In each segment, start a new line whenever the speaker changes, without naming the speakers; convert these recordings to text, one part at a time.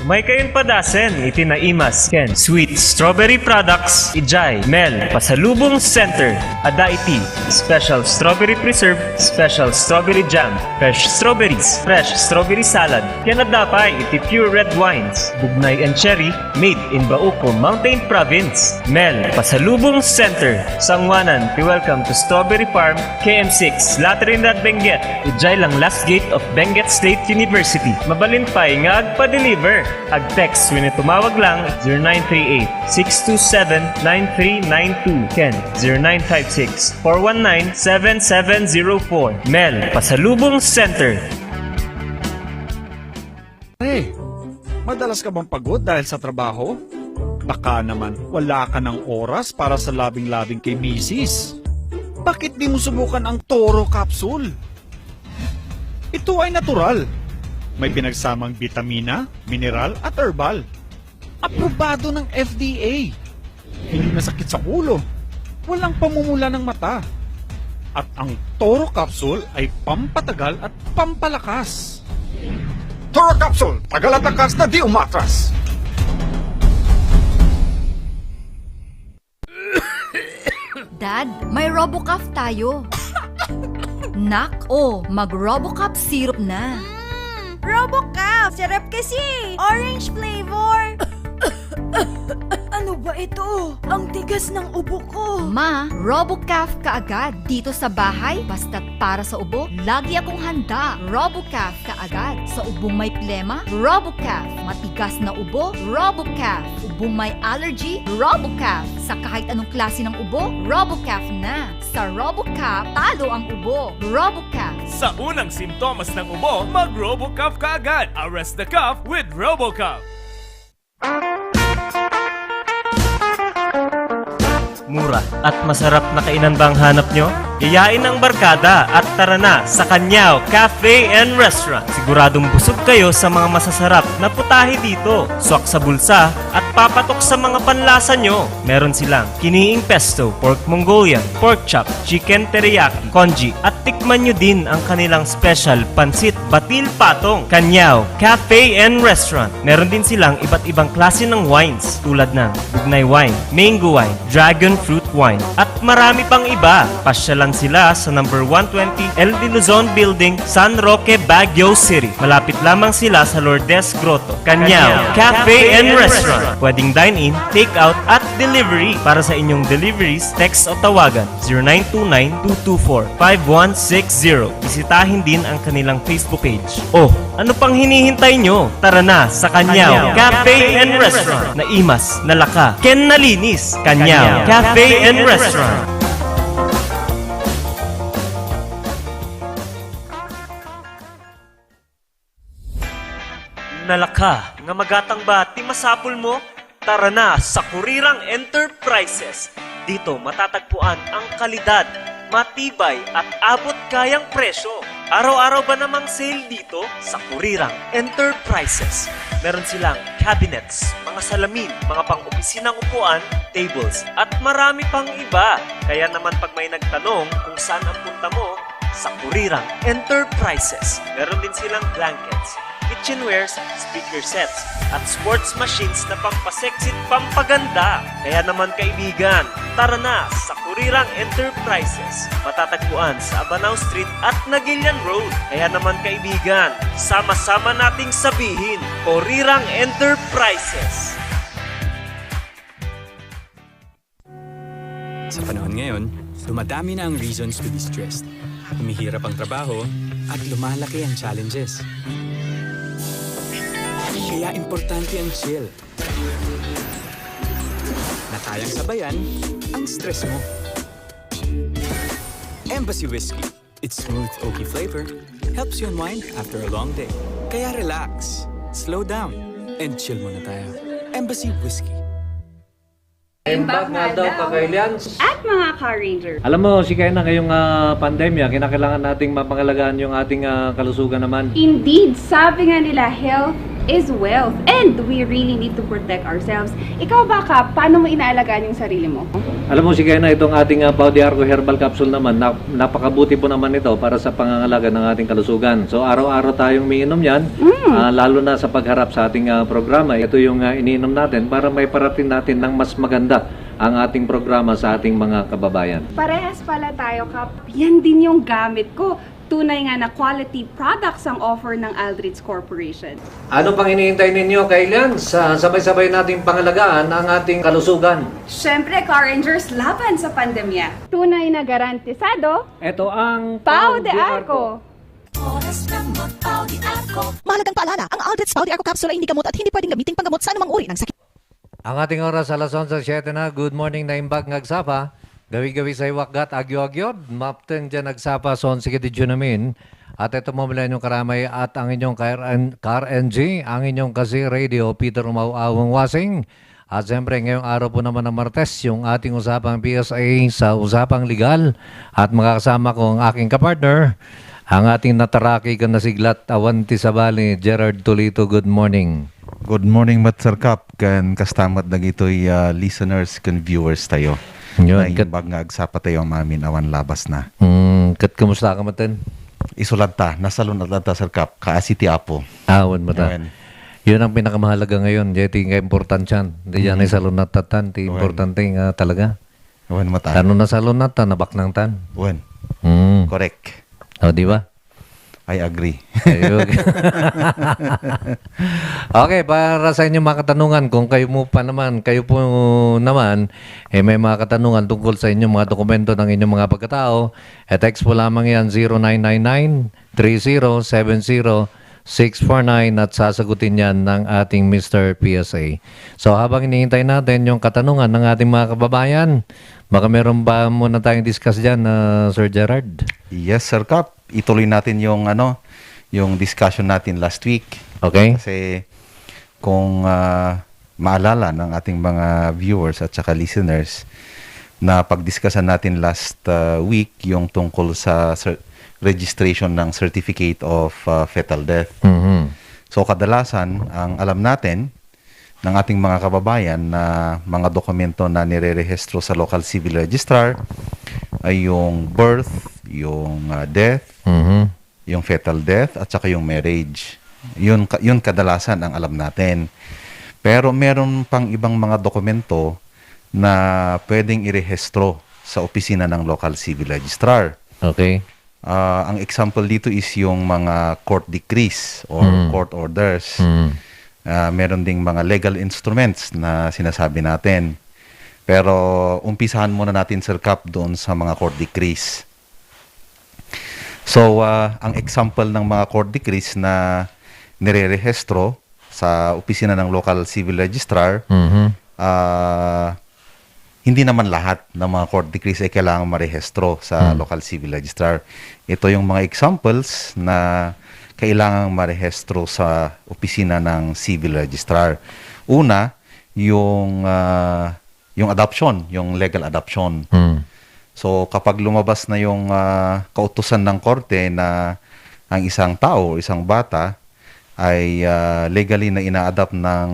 May kayon padasen, itinaimas, Ken. Sweet Strawberry Products, Ijay, Mel, Pasalubong Center, Adaiti, Special Strawberry Preserve, Special Strawberry Jam, Fresh Strawberries, Fresh Strawberry Salad, Kenadapay, iti Pure Red Wines, Bugnay and Cherry, made in Bauco, Mountain Province, Mel, Pasalubong Center, Sangwanan, welcome to Strawberry Farm, KM6, Latrinidad, Benguet, Ijay lang last gate of Benguet State University. Mabalin pa'y nga agpa-deliver. Ag-text when tumawag lang 0938-627-9392. Ken 0956-419-7704. Mel, Pasalubong Center.
Hey, madalas ka bang pagod dahil sa trabaho? Baka naman wala ka ng oras para sa labing-labing kay misis. Bakit di mo subukan ang Toro Capsule? Ito ay natural. May pinagsamang vitamina, mineral at herbal. Aprobado ng FDA. Hindi masakit sa ulo. Walang pamumula ng mata. At ang Toro Capsule ay pampatagal at pampalakas. Toro Capsule, tagal at lakas na di umatras.
Dad, may RoboCuff tayo. Nak, mag-RoboCuff syrup na.
RoboCuff! Sarap kasi! Orange flavor! Ano ba ito? Ang tigas ng ubo ko!
Ma, RoboCuff kaagad. Dito sa bahay, basta't para sa ubo, lagi akong handa. RoboCuff kaagad. Sa ubong may plema, RoboCuff. Matigas na ubo, RoboCuff. Ubong may allergy, RoboCuff. Sa kahit anong klase ng ubo, RoboCuff na. Sa RoboCuff, talo ang ubo. RoboCuff.
Sa unang simptomas ng ubo, mag-RoboCuff ka agad. Arrest the cough with RoboCuff.
Mura at masarap na kainan ba ang hanap nyo? Yayain ang barkada at tara na sa Kanyao Cafe and Restaurant. Siguradong busog kayo sa mga masasarap na putahe dito. Swak sa bulsa at papatok sa mga panlasa nyo. Meron silang kiniing pesto, pork Mongolian, pork chop, chicken teriyaki, congee at tikman nyo din ang kanilang special pansit batil patong. Kanyao Cafe and Restaurant. Meron din silang iba't ibang klase ng wines tulad ng bugnay wine, mango wine, dragon fruit wine at marami pang iba. Pasyalan sila sa number 120 El de Luzon Building, San Roque, Baguio City. Malapit lamang sila sa Lourdes Grotto. Kanyao Cafe and Restaurant. Pwedeng dine-in, take-out at delivery. Para sa inyong deliveries, text o tawagan 0929-224-5160. Bisitahin din ang kanilang Facebook page. Ano pang hinihintay nyo? Tara na sa Kanyao Cafe and Restaurant. Naimas, nalaka, ken nalinis. Kanyao Cafe and Restaurant. Nalaka, nga magatang ba ti masapul mo? Tara na sa Kurirang Enterprises. Dito matatagpuan ang kalidad, matibay at abot kayang presyo. Araw-araw ba namang sale dito sa Kurirang Enterprises? Meron silang cabinets, mga salamin, mga pang-opisinang upuan, tables, at marami pang iba. Kaya naman pag may nagtanong kung saan ang punta mo, sa Kurirang Enterprises. Meron din silang blankets, kitchenwares, speaker sets, at sports machines na pampaseksit pampaganda. Kaya naman kaibigan, tara na sa Kurirang Enterprises. Matatagpuan sa Abanao Street at Nagilian Road. Kaya naman kaibigan, sama-sama nating sabihin, Kurirang Enterprises.
Sa panahon ngayon, dumadami na ang reasons to be stressed. Humihirap ang trabaho at lumalaki ang challenges. Kaya importante ang chill. Na kayang sabayan ang stress mo. Embassy Whiskey. Its smooth, oaky flavor helps you unwind after a long day. Kaya relax, slow down, and chill muna tayo. Embassy Whiskey.
Imbag nga daw kakailians.
At mga Car Ranger.
Alam mo, si kaya na ngayong pandemya, kinakailangan nating mapangalagaan yung ating kalusugan naman.
Indeed, sabi nga nila, health is wealth. And we really need to protect ourselves. Ikaw ba, Kap, paano mo inaalagaan yung sarili mo?
Alam mo si Kena, itong ating Pau de Arco Herbal Capsule naman, napakabuti po naman ito para sa pangangalaga ng ating kalusugan. So araw-araw tayong umiinom yan, lalo na sa pagharap sa ating programa. Ito yung iniinom natin para may parating natin ng mas maganda ang ating programa sa ating mga kababayan.
Parehas pala tayo, Kap. Yan din yung gamit ko. Tunay nga na quality products ang offer ng Aldrich Corporation.
Ano pang hinihintay ninyo, Kailan? Sabay-sabay nating pangalagaan ang ating kalusugan.
Siyempre, Car Rangers, laban sa pandemya. Tunay na garantisado,
Ito ang
Pau de Arco.
Mahalagang paalala, ang Aldrich Pau de Arco Capsule ay hindi gamot at hindi pwedeng gamitin panggamot sa anumang uri ng sakit.
Ang ating oras alas 11:07 na. Good morning na imbag ngagsapa. Gawi-gawi sa iwakgat, agyo-agyod. Mapten dyan nagsapa son sige di namin. At ito mo mula inyong karamay at ang inyong Car NG, ang inyong kasi radio, Peter Umau-awang Wasing. At siyempre ngayong araw po naman ng Martes, yung ating usapang PSA sa usapang legal. At makakasama ko ang aking kapartner, ang ating nataraki ka na siglat, Awanti Sabali, Gerard Tolito. Good morning.
Good morning, Matsar Kap. Kan kastamat na gito'y listeners kan viewers tayo.
Yun,
Na imbag nga agsapa tayo ang mamin awan labas na.
Kamusta ka matin?
Isulad ta, nasa lunad ta, Sir Kap, kaasiti apo.
Awan mo ta.
Awan.
Yun ang pinakamahalaga ngayon. Yeti nga importansyan. Hindi yan ay salunat tatan. Ti importante nga talaga.
Awan mata.
Ano na salunat ta, nabak ng tan.
Awan. Correct.
O, di ba?
I agree.
Ayun. Okay, para sa inyo mga katanungan, kung kayo po naman, may mga katanungan tungkol sa inyong mga dokumento ng inyong mga pagkatao, text po lamang yan 0999-3070-649 at sasagutin yan ng ating Mr. PSA. So habang hinihintay natin yung katanungan ng ating mga kababayan, baka meron ba muna tayong discuss dyan, Sir Gerard?
Yes, Sir Kap. Ituloy natin yung yung discussion natin last week.
Okay.
Kasi kung maalala ng ating mga viewers at saka listeners na pagdiskusan natin last week yung tungkol sa registration ng Certificate of Fetal Death.
Mhm.
So kadalasan, ang alam natin ng ating mga kababayan na mga dokumento na nirerehistro sa local civil registrar ay yung birth, yung death, yung fetal death, at saka yung marriage. Yun kadalasan ang alam natin. Pero meron pang ibang mga dokumento na pwedeng irehistro sa opisina ng local civil registrar.
Okay.
Ang example dito is yung mga court decrees or court orders. Meron ding mga legal instruments na sinasabi natin. Pero umpisahan muna natin, Sir Kap, doon sa mga court decrees. So, ang example ng mga court decrees na nirerehistro sa opisina ng local civil registrar, hindi naman lahat ng mga court decrees ay kailangan marehistro sa local civil registrar. Ito yung mga examples na kailangang marehistro sa opisina ng civil registrar. Una, yung adoption, yung legal adoption. So kapag lumabas na yung kautusan ng korte na ang isang tao, isang bata ay legally na ina-adopt ng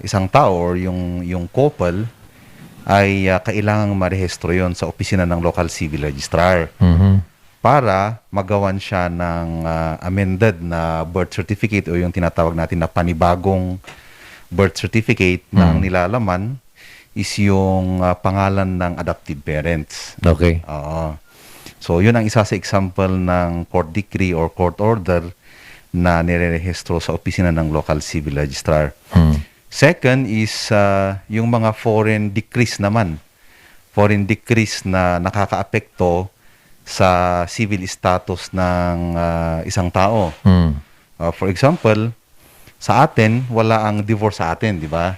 isang tao or yung couple, ay kailangang marehistro yon sa opisina ng local civil registrar para magawan siya ng amended na birth certificate o yung tinatawag natin na panibagong birth certificate na ang nilalaman is yung pangalan ng adoptive parents.
Okay.
So, yun ang isa sa example ng court decree or court order na nirerehistro sa opisina ng local civil registrar. Second is yung mga foreign decrees naman. Foreign decrees na nakakaapekto sa civil status ng isang tao. For example, sa atin, wala ang divorce sa atin, di ba?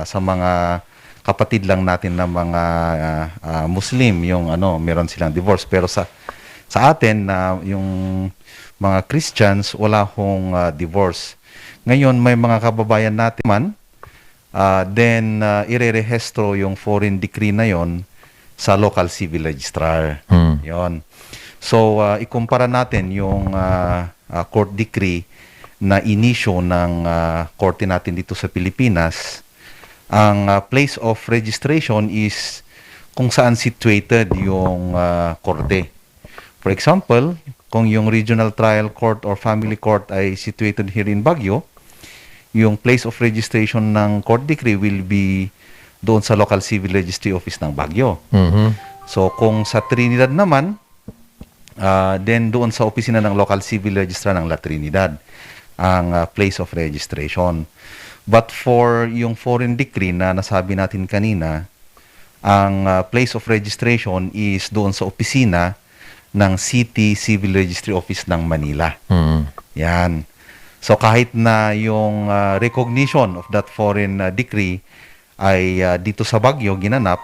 Sa mga kapatid lang natin na mga Muslim, yung meron silang divorce. Pero sa atin, yung mga Christians, wala hong divorce. Ngayon, may mga kababayan natin man, then irerehistro yung foreign decree na yon sa local civil registrar. Yon. So, ikumpara natin yung court decree na inisyo ng korte natin dito sa Pilipinas, ang place of registration is kung saan situated yung korte. For example, kung yung Regional Trial Court or Family Court ay situated here in Baguio, yung place of registration ng court decree will be doon sa Local Civil Registry Office ng Baguio. So kung sa Trinidad naman, then doon sa opisina ng Local Civil Registrar ng La Trinidad ang place of registration. But for yung foreign decree na nasabi natin kanina, ang place of registration is doon sa opisina ng City Civil Registry Office ng Manila. Yan. So kahit na yung recognition of that foreign decree ay dito sa Baguio ginanap,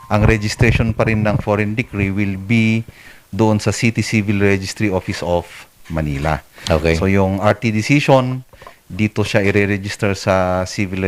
ang registration pa rin ng foreign decree will be doon sa City Civil Registry Office of Manila.
Okay.
So yung RT decision, dito siya i-register sa Civil